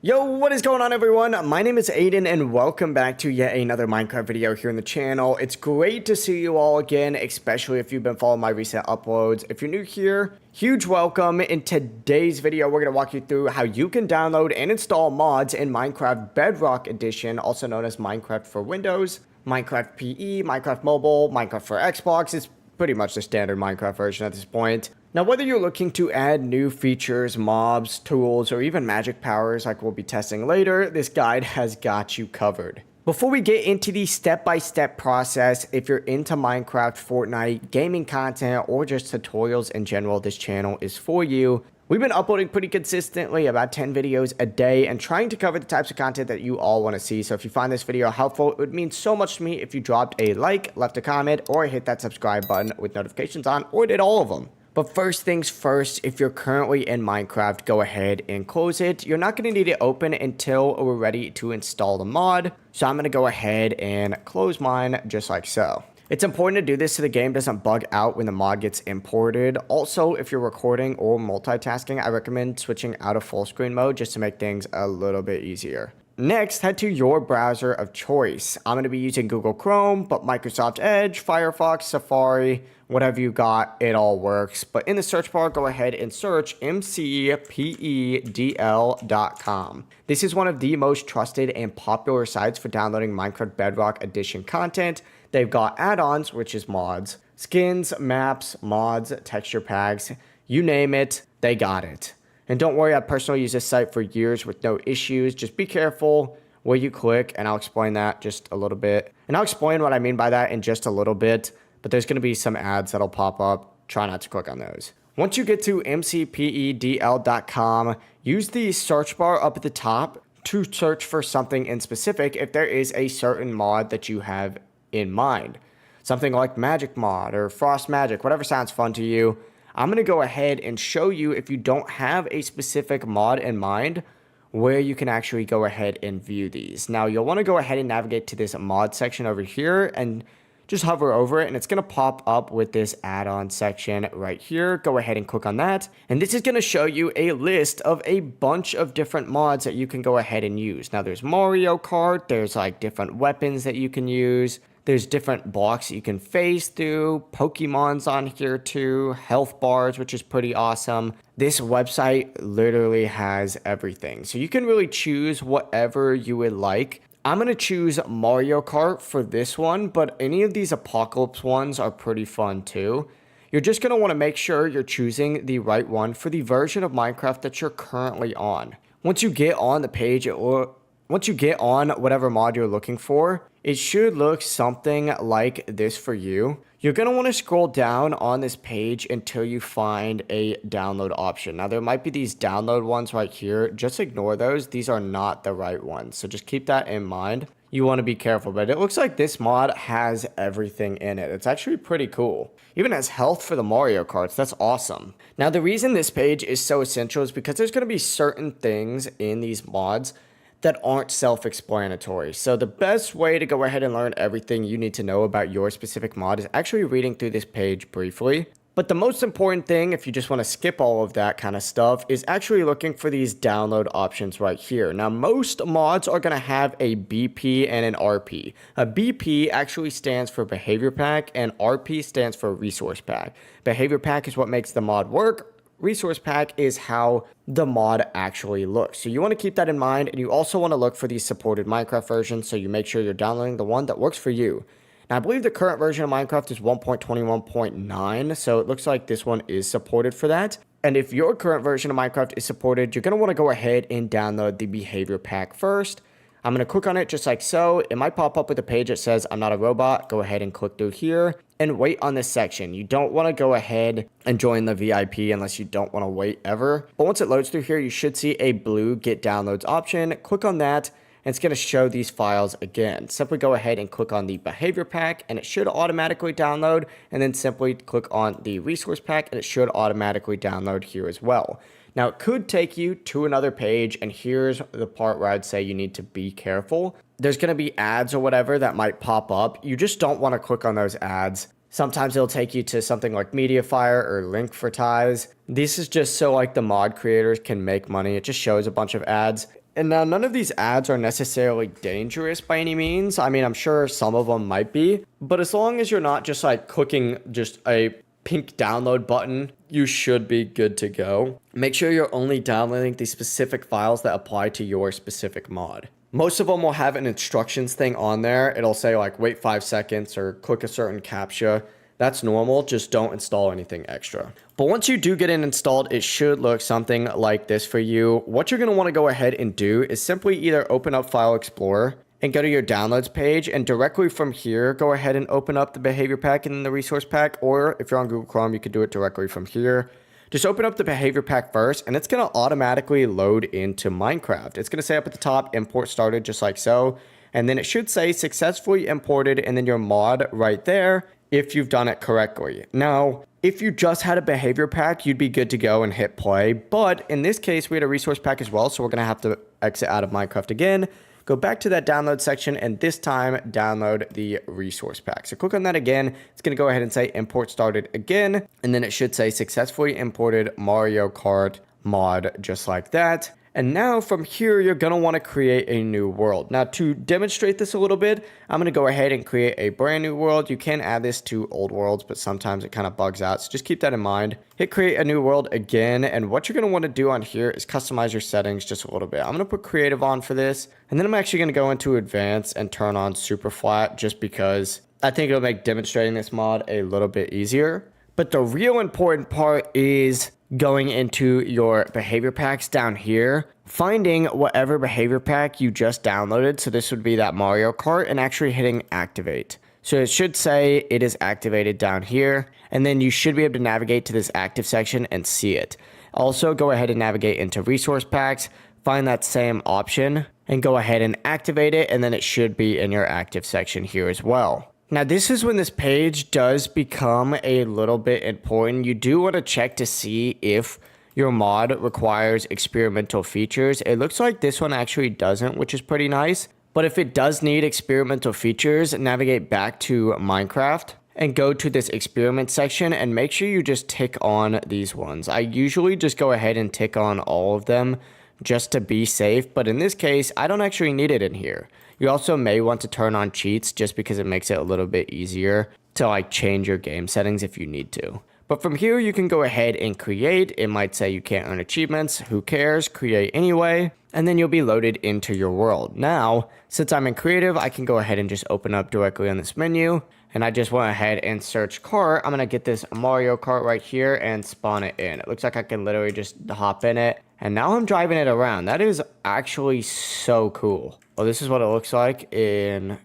Yo, what is going on everyone? My name is Aiden and welcome back to yet another Minecraft video here on the channel. It's great to see you all again, especially if you've been following my recent uploads. If you're new here, huge welcome. In today's video, we're going to walk you through how you can download and install mods in Minecraft Bedrock Edition, also known as Minecraft for Windows, Minecraft PE, Minecraft Mobile, Minecraft for Xbox. It's pretty much the standard Minecraft version at this point. Now, whether you're looking to add new features, mobs, tools, or even magic powers like we'll be testing later, this guide has got you covered. Before we get into the step-by-step process, if you're into Minecraft, Fortnite, gaming content, or just tutorials in general, this channel is for you. We've been uploading pretty consistently, about 10 videos a day, and trying to cover the types of content that you all want to see. So if you find this video helpful, it would mean so much to me if you dropped a like, left a comment, or hit that subscribe button with notifications on, or did all of them. But first things first, if you're currently in Minecraft, go ahead and close it. You're not going to need it open until we're ready to install the mod. So I'm going to go ahead and close mine just like so. It's important to do this so the game doesn't bug out when the mod gets imported. Also, if you're recording or multitasking, I recommend switching out of full screen mode just to make things a little bit easier. Next, head to your browser of choice. I'm going to be using Google Chrome, but Microsoft Edge, Firefox, Safari, whatever you got, it all works. But in the search bar, go ahead and search mcpedl.com. This is one of the most trusted and popular sites for downloading Minecraft Bedrock Edition content. They've got add-ons, which is mods, skins, maps, mods, texture packs, you name it, they got it. And don't worry, I personally use this site for years with no issues. Just be careful where you click, and I'll explain that just a little bit. And I'll explain what I mean by that in just a little bit, but there's going to be some ads that'll pop up. Try not to click on those. Once you get to mcpedl.com, use the search bar up at the top to search for something in specific if there is a certain mod that you have in mind. Something like Magic Mod or Frost Magic, whatever sounds fun to you. I'm going to go ahead and show you, if you don't have a specific mod in mind, where you can actually go ahead and view these. Now, you'll want to go ahead and navigate to this mod section over here and just hover over it, and it's going to pop up with this add-on section right here. Go ahead and click on that, and this is going to show you a list of a bunch of different mods that you can go ahead and use. Now, there's Mario Kart, there's like different weapons that you can use. There's different blocks that you can phase through, Pokemon's on here too, health bars, which is pretty awesome. This website literally has everything. So you can really choose whatever you would like. I'm going to choose Mario Kart for this one, but any of these Apocalypse ones are pretty fun too. You're just going to want to make sure you're choosing the right one for the version of Minecraft that you're currently on. Once you get on the page, once you get on whatever mod you're looking for, it should look something like this for you. You're going to want to scroll down on this page until you find a download option. Now, there might be these download ones right here. Just ignore those. These are not the right ones. So just keep that in mind. You want to be careful, but it looks like this mod has everything in it. It's actually pretty cool. Even has health for the Mario Karts. That's awesome. Now, the reason this page is so essential is because there's going to be certain things in these mods that aren't self-explanatory. So the best way to go ahead and learn everything you need to know about your specific mod is actually reading through this page briefly. But the most important thing, if you just want to skip all of that kind of stuff, is actually looking for these download options right here. Now, most mods are going to have a BP and an RP. A BP actually stands for Behavior Pack, and RP stands for Resource Pack. Behavior Pack is what makes the mod work. Resource Pack is how the mod actually looks. So you want to keep that in mind, and you also want to look for these supported Minecraft versions, so you make sure you're downloading the one that works for you. Now, I believe the current version of Minecraft is 1.21.9, so it looks like this one is supported for that. And if your current version of Minecraft is supported, you're going to want to go ahead and download the Behavior Pack first. I'm going to click on it just like so. It might pop up with a page that says, I'm not a robot. Go ahead and click through here and wait on this section. You don't want to go ahead and join the VIP unless you don't want to wait ever. But once it loads through here, you should see a blue Get Downloads option. Click on that, and it's going to show these files again. Simply go ahead and click on the Behavior Pack, and it should automatically download. And then simply click on the Resource Pack, and it should automatically download here as well. Now, it could take you to another page, and here's the part where I'd say you need to be careful. There's going to be ads or whatever that might pop up. You just don't want to click on those ads. Sometimes it'll take you to something like Mediafire or Link4Ties. This is just so like the mod creators can make money. It just shows a bunch of ads. And now none of these ads are necessarily dangerous by any means. I mean, I'm sure some of them might be, but as long as you're not just like clicking just a pink download button, you should be good to go. Make sure you're only downloading the specific files that apply to your specific mod. Most of them will have an instructions thing on there. It'll say like wait 5 seconds or click a certain captcha. That's normal, just don't install anything extra. But once you do get it installed, it should look something like this for you. What you're gonna wanna go ahead and do is simply either open up File Explorer and go to your downloads page, and directly from here, go ahead and open up the behavior pack and the resource pack, or if you're on Google Chrome, you could do it directly from here. Just open up the behavior pack first, and it's gonna automatically load into Minecraft. It's gonna say up at the top, import started, just like so. And then it should say successfully imported, and then your mod right there, if you've done it correctly. Now, if you just had a behavior pack, you'd be good to go and hit play. But in this case, we had a resource pack as well, so we're gonna have to exit out of Minecraft again, go back to that download section, and this time download the resource pack. So click on that again. It's gonna go ahead and say import started again, and then it should say successfully imported Mario Kart mod, just like that. And now from here, you're gonna wanna create a new world. Now to demonstrate this a little bit, I'm gonna go ahead and create a brand new world. You can add this to old worlds, but sometimes it kind of bugs out. So just keep that in mind. Hit create a new world again. And what you're gonna wanna do on here is customize your settings just a little bit. I'm gonna put creative on for this. And then I'm actually gonna go into advanced and turn on super flat just because I think it'll make demonstrating this mod a little bit easier. But the real important part is going into your behavior packs down here, finding whatever behavior pack you just downloaded. So this would be that Mario Kart, and actually hitting activate. So it should say it is activated down here, and then you should be able to navigate to this active section and see it. Also, go ahead and navigate into resource packs, find that same option, and go ahead and activate it, and then it should be in your active section here as well. Now, this is when this page does become a little bit important. You do want to check to see if your mod requires experimental features. It looks like this one actually doesn't, which is pretty nice. But if it does need experimental features, navigate back to Minecraft and go to this experiment section and make sure you just tick on these ones. I usually just go ahead and tick on all of them just to be safe, but in this case, I don't actually need it in here. You also may want to turn on cheats just because it makes it a little bit easier to like change your game settings if you need to. But from here, you can go ahead and create. It might say you can't earn achievements. Who cares? Create anyway. And then you'll be loaded into your world. Now, since I'm in creative, I can go ahead and just open up directly on this menu. And I just went ahead and search cart. I'm going to get this Mario Kart right here and spawn it in. It looks like I can literally just hop in it. And now I'm driving it around. That is actually so cool. Well, this is what it looks like in,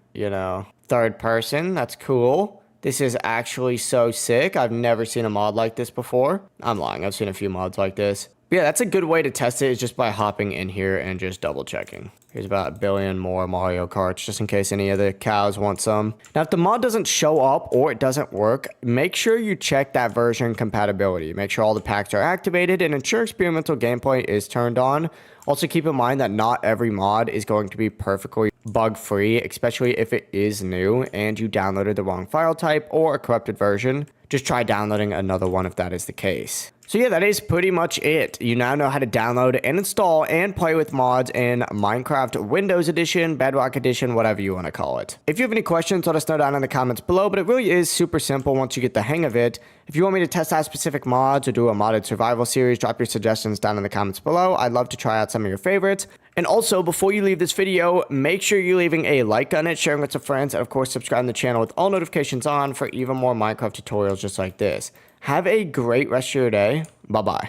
third person. That's cool. This is actually so sick. I've never seen a mod like this before. I'm lying. I've seen a few mods like this. But yeah, that's a good way to test it, is just by hopping in here and just double checking. Here's about 1 billion more Mario Karts, just in case any of the cows want some. Now, if the mod doesn't show up or it doesn't work, make sure you check that version compatibility. Make sure all the packs are activated and ensure experimental gameplay is turned on. Also, keep in mind that not every mod is going to be perfectly bug-free, especially if it is new and you downloaded the wrong file type or a corrupted version. Just try downloading another one if that is the case. So yeah, that is pretty much it. You now know how to download and install and play with mods in Minecraft Windows Edition, Bedrock Edition, whatever you want to call it. If you have any questions, let us know down in the comments below, but it really is super simple once you get the hang of it. If you want me to test out specific mods or do a modded survival series, drop your suggestions down in the comments below. I'd love to try out some of your favorites. And also, before you leave this video, make sure you're leaving a like on it, sharing with some friends, and of course, subscribing to the channel with all notifications on for even more Minecraft tutorials just like this. Have a great rest of your day. Bye-bye.